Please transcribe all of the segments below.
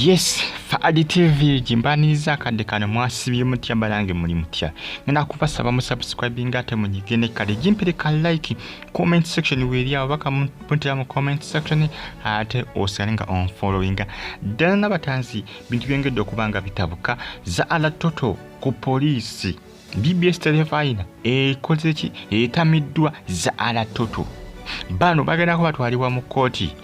Yes, Faadi TV jimbaniriza kadde kano mwasibye mutya balange muli mutya. Nina kubasaba mu subscribing ate munyigene kale jimpereka like comment section weri abaka mutya mu comment section ate osalinga on following. Dana Nabatanzi bintu byengedde okubanga bitabuka Zahara Toto ku police BBS Telefayina ekoze ki etamiddwa Zahara Toto. Bano bagenda kubatwalibwa mu kooti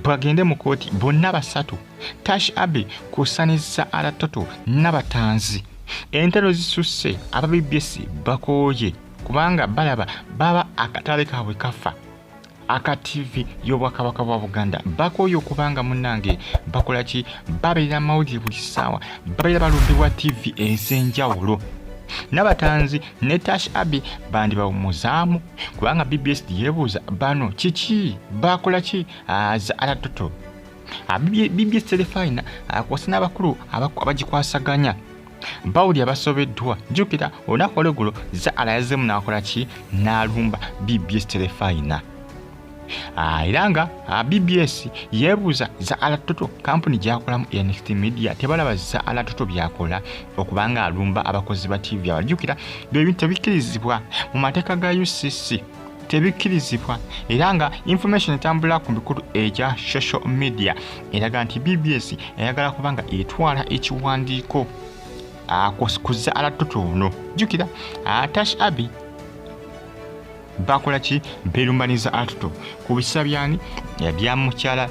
bagende mu kooti bonna basatu Tash Abe kusaniza Zahara Toto Nabatanzi entero zisusse aba BBS bakooye kubanga balaba baba akatale kaabwe kafa aka TV y'obwakabaka bwa Buganda bakooye okubanga munnange bakola ki babeera mawulire buli ssaawa babeera balumbibwa TV ez'enjawulo. Nabatanzi ne Tash Abe bandi bawumuzamu kubanga BBS yebuuza bano kiki bakola ki Zahara Toto BBS Telefayina akwasana abakulu abagikwasaganya bawuli abasobeddwa jjukira olunaku olweggulo Zahara yazemu n'akola ki n'alumba BBS Telefayina. Era nga BBS yebuuza Zahara Toto kampuni gyakolamu NXT Media tebalaba Zahara Toto byakola okubanga alumba abakozi ba TV abajjukira ebintu tebikkirizibwa mu mateeka ga UCC tebikkirizibwa era nga information etambula ku mikulu egya social media eraga nti BBS eyagala kubanga etwala ekiwandiiko ku Zahara Toto ono jjukira Tash Abe bakola ki berumbaniza Toto ku bisa byani bya mukyala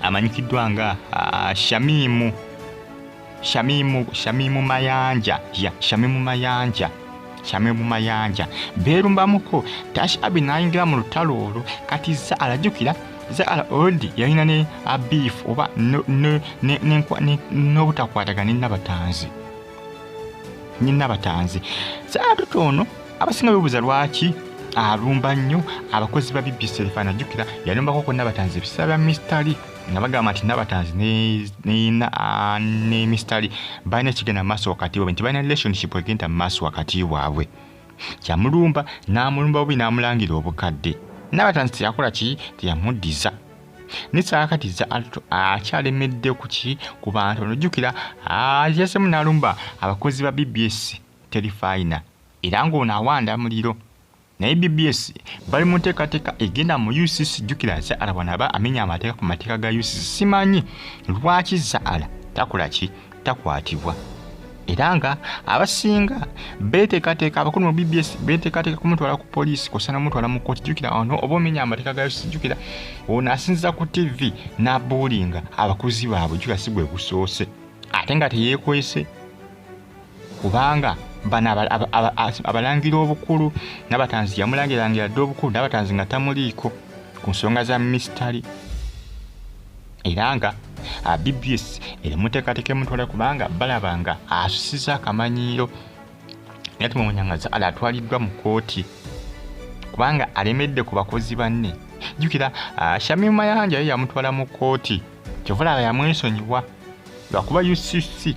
amanyikiddwa nga Shamimu Mayanja berumbamuko Tash Abe nayingira mu lutalo olwo kati Zahara jjukira Zahara already yalina ne beef oba n'obutakwatagana ne Nabatanzi Zahara Toto ono abasinga beebuuza lwaki alumba nnyo abakozi ba BBS Telefayina jjukira yalumbako ko Nabatanzi ebisaba bya mistari nga bagamba nti Nabatanzi ne mistari balina ekigenda mu maaso wakati waabwe nti balina relationship egenda mu maaso wakati waabwe kyamulumba n'amulumba bubi n'amulangira obukadde Nabatanzi teyakola ki teyamuddiza nisaka kati Zahara Toto akyalemedde ku bantu bano jjukira yazemu n'alumba abakozi ba BBS Telefayina era ng'ono awanda muliro naye BBS bali mu nteekateeka egenda mu UCC jjukira Zahara bwanaba amenya amateeka ku mateeka ga UCC simanyi lwaki Zahara takola ki takwatibwa era nga abasinga beteekateeka abakulu mu BBS beteekateeka kumutwala ku poliisi kusana mutwala mu kooti jjukira ono oba omenya amateeka ga UCC jjukira ono asinziza ku TV n'abuulinga abakozi baabwe jjukira si gwe gusoose ate nga teyeekwese kubanga bana abalangira obukulu Nabatanzi yamulangirangira dde obukulu Nabatanzi nga tamuliiko ku nsonga za mistari era nga BBS eri muteekateeka emutwala kubanga balabanga asusiza akamanyiiro naye tumumanyanga Zahara atwaliddwa mu kooti kubanga alemedde ku bakozi banne jjukira Shamimu Mayanja ye yamutwala mu kooti kyovulaba yamwesonyiwa lwakuba UCC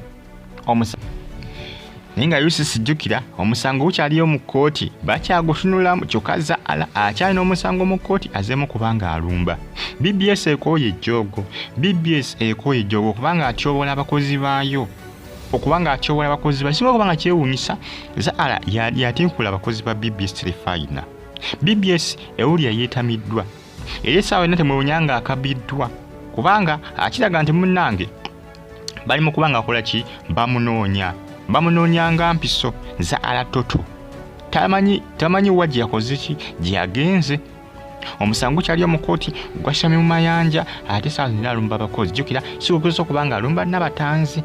ninga UCC jjukira omusango gukyaliyo mu kooti bakyagutunulamu kyokka Zahara akyalina omusango mu kooti azemu kubanga alumba BBS ekooye ejjoogo kubanga atyobola abakozi baayo okubanga atyobola abakozi ba singa kubanga kyewuunyisa Zahara yatinkula abakozi ba BBS Telefayina BBS ewulira yeetamiddwa era essaawa yonna temwewunyanga akabiddwa kubanga akiraga nti munnange bali mu kubanga akola ki bamunoonyanga mpiso Zahara Toto tamanyi wa gye yakoze ki gye yagenze omusango kyali mu kooti gwa Shamimu Mayanja ate saa zino alumba abakozi jjukira si kukozesa okubanga alumba Nabatanzi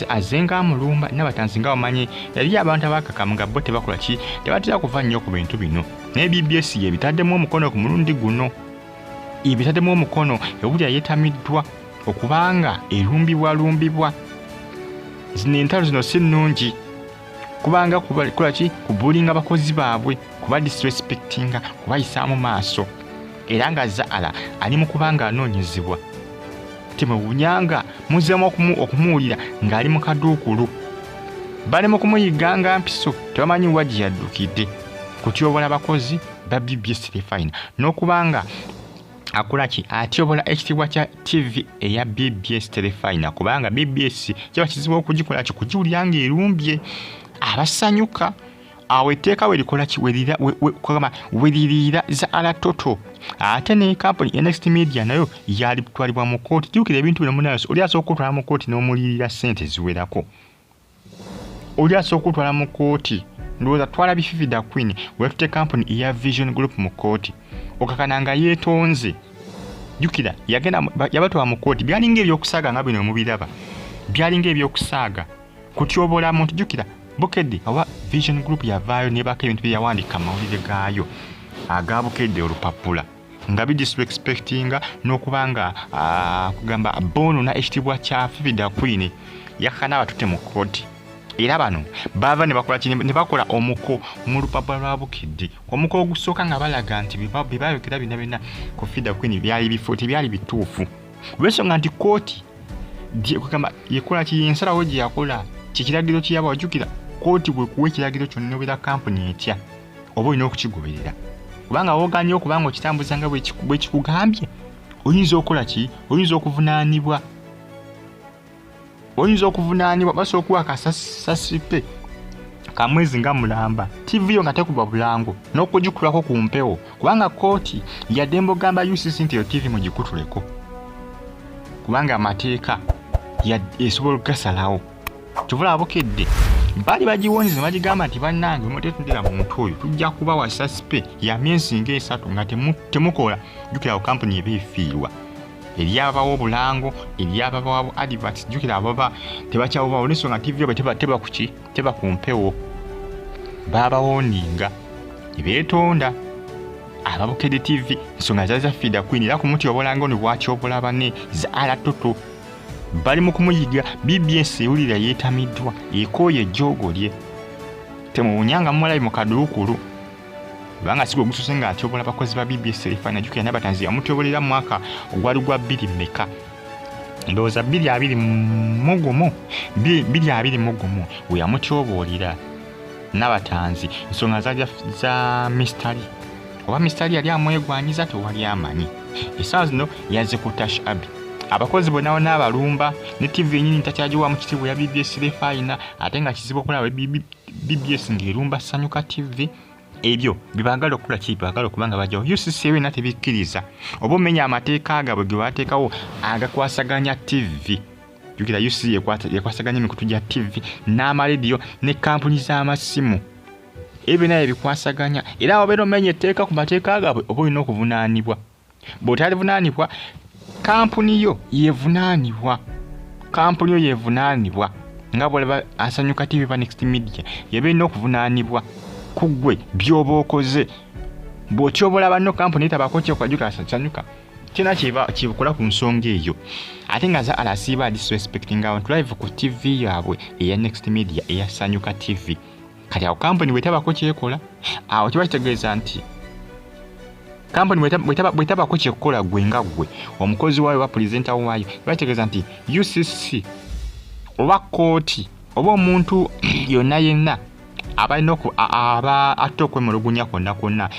azenga amulumba Nabatanzi nga omanyi yali abantu abakakamu nga bo tebakola ki tebatera kuva nnyo ku bintu bino naye BBS yebitaddemu omukono ku mulundi guno ebitaddemu omukono ewulira yeetamiddwa okubanga erumbibwa zino entalo zino si nnungi kubanga kukola ki kubulinga abakozi baabwe kuba disrespectinga kubayisaamu maaso era nga Zahara ali mu kubanga anoonyezebwa temwewunyanga muzeemu okumuwulira ng'ali mu kaduukulu bali mu kumuyiganga mpiso tebamanyi wa gye yaddukidde kutyobola abakozi ba BBS Telefayina n'okubanga akolaki atyobola ekitibwa kya TV eya BBS Telefayina kubanga BBS kiba kizibu okugikola kugiwulira ng'erumbye abasanyuka awo etteeka werikola weririra Zahara Toto ate ne kampuni ya Next Media nayo yalitwalibwa mu kooti jjukira ebintu bino munayo oli asooka okutwala mu kooti n'omulirira ssente ziwerako oli asooka okutwala mu kooti ndowooza twala bifivida Queen wefute kampuni eya Vision Group mu kooti okakananga yeetonze jjukira yabatwala mu kooti byalinga ebyokusaaga nga bino mubiraba byalinga ebyokusaaga kutyobola muntu jjukira Bukedde Owa Vision Group yavaayo nebaka ebintu bye yawandiika amawulire gaayo aga Bukedde olupapula nga bidisrespectinga n'okubanga kugamba bono na ekitibwa kya Fivida Queen yakana batute mu kooti era bano bava ne bakola kino ne bakola omuko mu lupapula lwa Bukedde omuko ogusooka nga balaga nti bibayokera bina ku Fivida Queen byali bifuuti byali bituufu olw'ensonga nti kooti kugamba yekola kiyensalawo gye yakola kikiragiro kiyaba wajjukira kooti bwe kuwa ekiragiro kyonna obera kampuni etya oba olina okukigoberera kubanga woganye okubanga okitambuza nga bwe kikugambye oyinza okukola ki oyinza okuvunaanibwa basobola okuwa akasasipe kamwezi nga mulamba TV yo nga tekuba bulango n'okugikulako ku mpewo kubanga kooti yadde mbogamba UCC nti yo TV mugikutuleko kubanga amateeka esobola okugasalawo tuvula Bukedde bali bagiwoniza bagigamba nti bannange mutetundira muntu oyo tujja kubawa sasipe ya myezi nga 3 nga temukola jjukira kampuni ebeefiirwa eryabawo obulango eryabawo adverts jjukira ababa tebakyawobawo olw'ensonga TV yo teba ku mpewo babawoninga beetonda aba Bukedde TV ensonga zaza Fivida Queen era ku muti obulango ne bwakyobola bane Zahara Toto bali mu kumuyiga BBS ewulira yeetamiddwa ekooye ejjoogo lye temuwunyanga mulabi mu kaduukulu kubanga sigwe gususe nga atyobola abakozi ba BBS Telefayina jjukira Nabatanzi yamutyobolera mu mwaka ogwali gwa 2 mmeka ndowooza 221 we yamutyobolera Nabatanzi ensonga za mistari oba mistari yali amwegwanyiza tewali amanyi essaawa zino yazze ku Tash Abi abakozi bonna n'abalumba ne TV yennyini ntakyagiwa mu kitiibwa ya BBS Telefayina ate nga kizibu okulaba BBS ng'erumba Sanyuka TV ebyo bibagala okukola ki bibagala okubanga bajjawo UCC ebyonna tebikkiriza oba omenya amateeka agabwe ge bateekawo agakwasaganya TV jjukira UCC yekwasaganya emikutu gya TV n'amalediyo ne kampuni z'amasimu ebyo naye bikwasaganya era obeera omenya etteeka ku mateeka agabwe oba olina okuvunaanibwa bw'otalivunaanibwa kampuni yo yevunaanibwa nga bw'olaba Asanyuka TV ba Next Media yebeerina okuvunaanibwa ku ggwe by'oba okoze bw'otyobola banno kampuni etabako kyekwajuka Asanyuka kyonna kibukola ku nsonga eyo ate nga Zahara asiiba disrespecting abantu live ku TV yaabwe eya Next Media eya Sanyuka TV kati awo kampuni bwetabako kyekola awo kiba kitegeeza nti kampuni bwetabako kyekukola gwe nga gwe omukozi waayo oba pulezenta waayo bategeeza nti UCC oba kooti oba omuntu yonna yenna aba atte okwemulugunya kwonna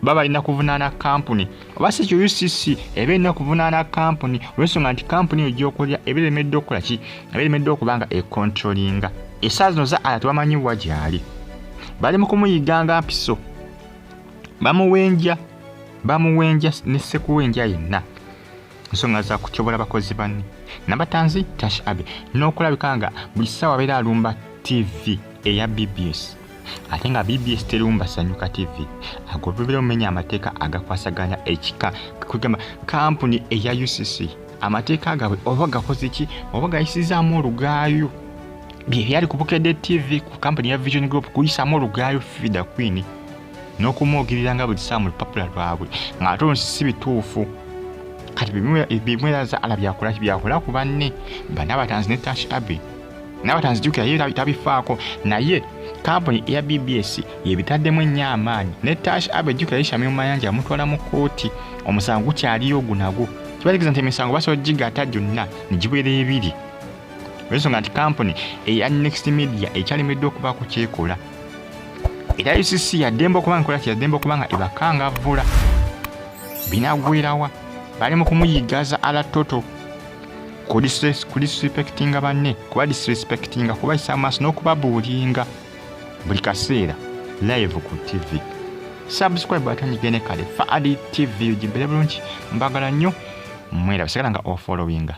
baba balina kuvunaana kampuni oba si kyo UCC eba erina kuvunaana kampuni olw'ensonga nti kampuni eyo gy'okolera eba eremedde okukola ki eba eremedde okubanga ekontrolinga essaawa zino Zahara tebamanyiwa gy'ali bali mu kumuyiganga mpiso bamuwenja ne sekuwenja yenna ensonga za kutyobola abakozi banne Nabatanzi Tash Abi n'okulabika nga buli ssaawa abeera alumba TV eya BBS ate nga BBS terumba Sanyuka TV agoberera omenya amateeka agakwasaganya ekika kugamba kampuni eya UCC amateeka agabwe oba gakoze ki oba gayisizaamu olugaayo bye byali ku Bukedde TV ku kampuni ya Vision Group kuyisaamu olugaayo Fivida Queen n'okumwogirira nga buli ssaawa mu lupapula lwabwe ng'ate si bituufu kati bimwe Zahara byakola ku banne Nabatanzi ne Tash Abi Nabatanzi jjukira ye tabifaako naye kampuni eya BBS yebitaddemu ennyo amaanyi ne Tash Abi jjukira yeshamye mu mayanja amutwala mu kooti omusango gukyaliyo ogwo nagwo kibategeeza nti emisango basobola gigatta gyonna ne gibeera ebiri olw'ensonga nti kampuni eya Next Media ekyalemedde okubaako kyekola era UCC yaddemba okubanga ebakangavvula binagwerawa bali mu kumuyigaza ala Toto kulisrespectinga banne kuba disrespectinga kubayisa amaaso n'okubabuulinga buli kaseera live ku TV. Subscribe atanyigene kale Faadi TV ujimbere bulungi mbagala nnyo mwera bisigala nga ofollowinga.